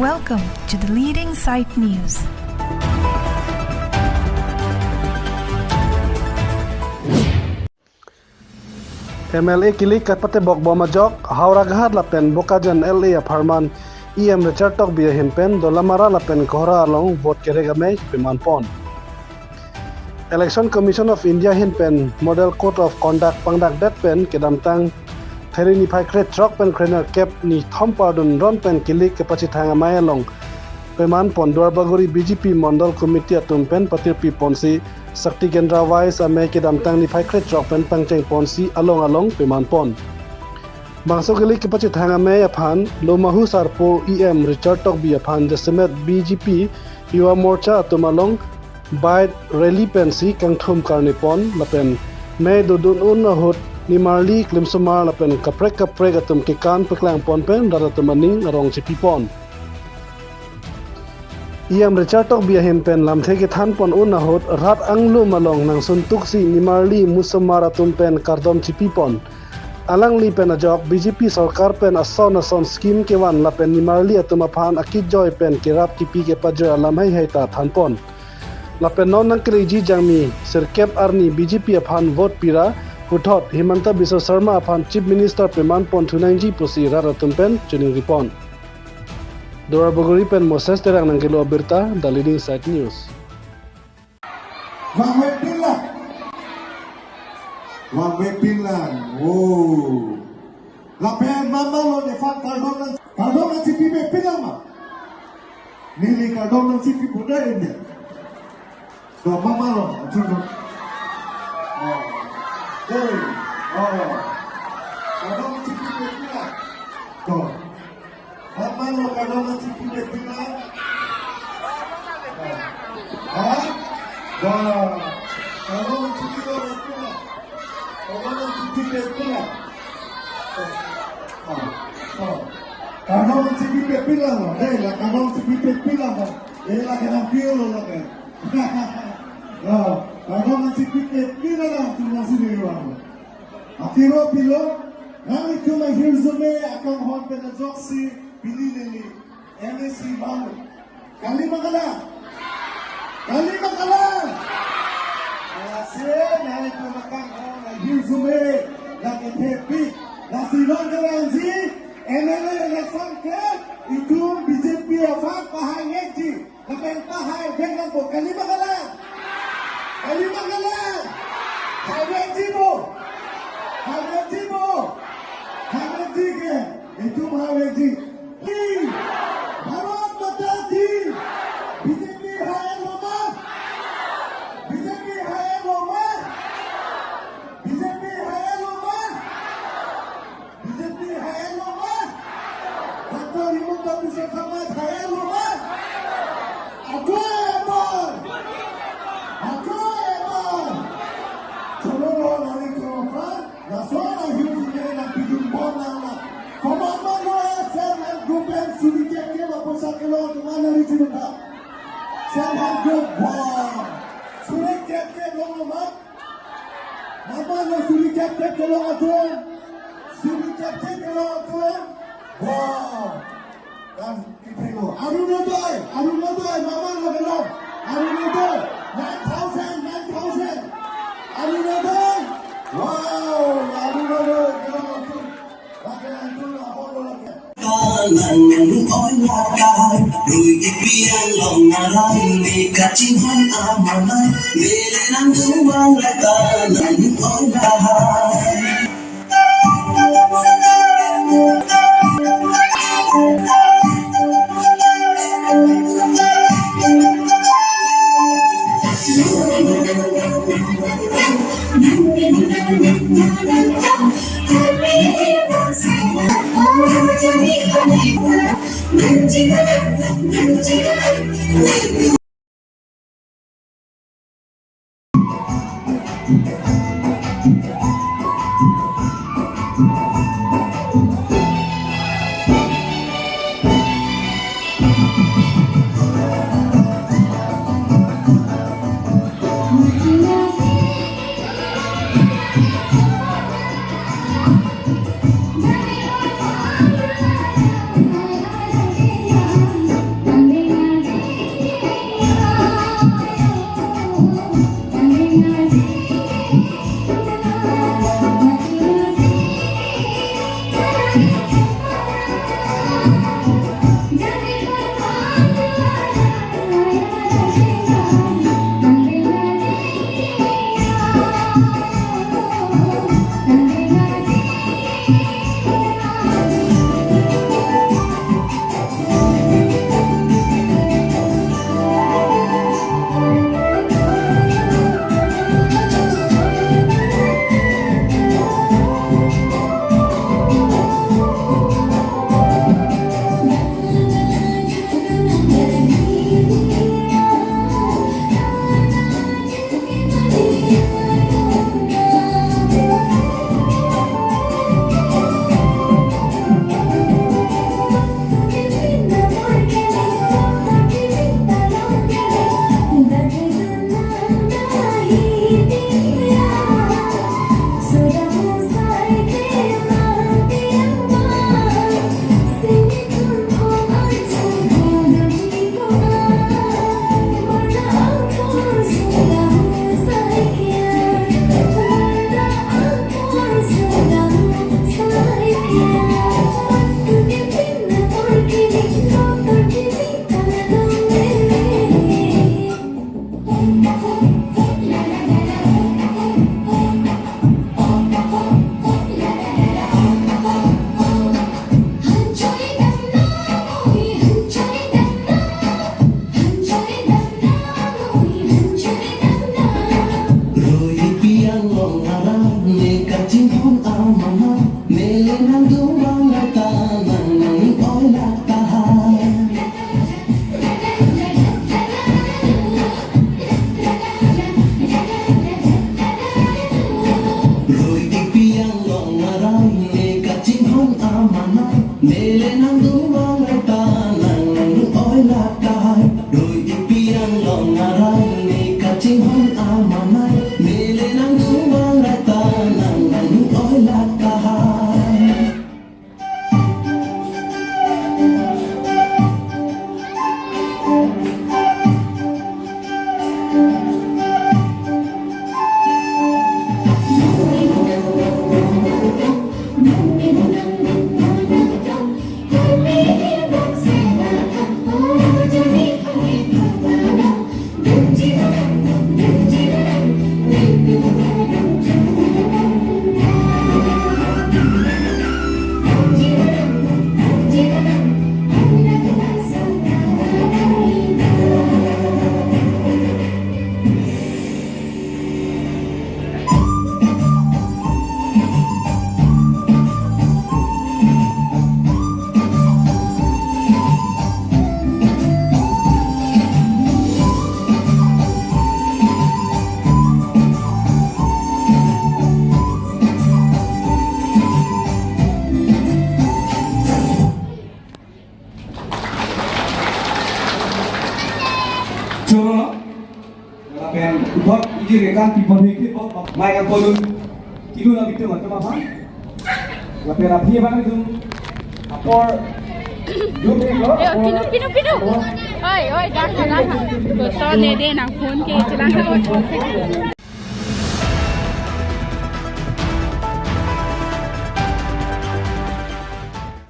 Welcome to the Leading Sight News. MLA Kilik katpate bok bomajok Haura Gahad lapen Bokajan LA Aparman EM Richard Tok biya himpen dolamara lapen kohra along vote keregame piman pon. Election Commission of India himpen Model Code of Conduct pangdak dat pen kedamtang Theri ni phai kret trok pen krener cap ni thompa dun ron pen Kilik kepachi thanga maya long peman pon Duarbaguri BJP Mondal Committee atum pen patirpi ponsi Sakti Gendra Vice ame kedamtang ni phai kret trok pen pangcheng ponsi along peman pon. Bangso Kilik kepachi thanga maya phan Lomahu Sarpo EM Richard Tok biya phan Desemet BJP Yuwa Morcha atum along by rally pensi kangthum karni pon lapen me dudun un hot ni marli klimsumar lapen kaprek atum kikan peklang pon pen daratum maning arong chipi pon. Iam Richard Tok biya himpen lamthe ki than pon un hot rat anglu malong nang suntuk si ni marli musumar atum pen kardom chipi pon. Alang li pen ajok BJP sarkar pen ason scheme ke wan lapen ni marli atum aphan akit joy pen kirap kipi ke pajer alam hai ta than pon. Lapen non nang kreji jangmi sirkep arni BJP aphan vote pira Uthot Himanta Biswa Sarma upon Chief Minister Peman Pon 290 Pusi Raratumpen Chuning Ripon. Duarbaguri Pen Moses Terang Nangkilo Abirta, The Leading Sight News. Wangwe Pinlan. Oh. Lapen mama lo defan kardon ng CP me Pinlan ma. Nili kardon ng CP Buda ini. So mama lo, chuno. Oh. Hey, kadang cipi betina, toh, apa lo kadang cipi betina? Kadang cipi betina, kadang cipi betina, kadang cipi betina lo, lah kadang cipi betina lo, lah kadang piolo lo kan. Kadang masih pikir lah cuma sini orang. Akhirnya bilo, nanti cuma hirzume akan hon penajoksi bini nili, MSC baru. Kali makalah. Asyik nanti cuma akan hon hirzume lagi happy. Nasi lonjaranji, MLA election ke itu BJP apa pahai ngaji, lepas pahai dengan bo kali makalah. Haweji ke itu Haweji. Bharat Mata Ki BJP hai Roma. Dr. Himanta Biswa Sarma hai Roma. Aku emang. Nasona hizi na bidumbona na komama loya sema grupen sulike kela posa kelo mana richuda sema gwa sulike kelo mama lo sulike kelo aton wow dan kipego arunodoy mama lo kelo arunodoy 9,000 arunodoy wow arunodoy Nang oi rồi cái pian lòng ngai để cả chim hoan amanai để nang du mang lại ta nang oi kiri kan people hiki mai kan polun kilu na bitu macam apa lapar api apa kan itu apor Pino. Oi, dah. Gosok ni dia nak phone ke, jalan ke.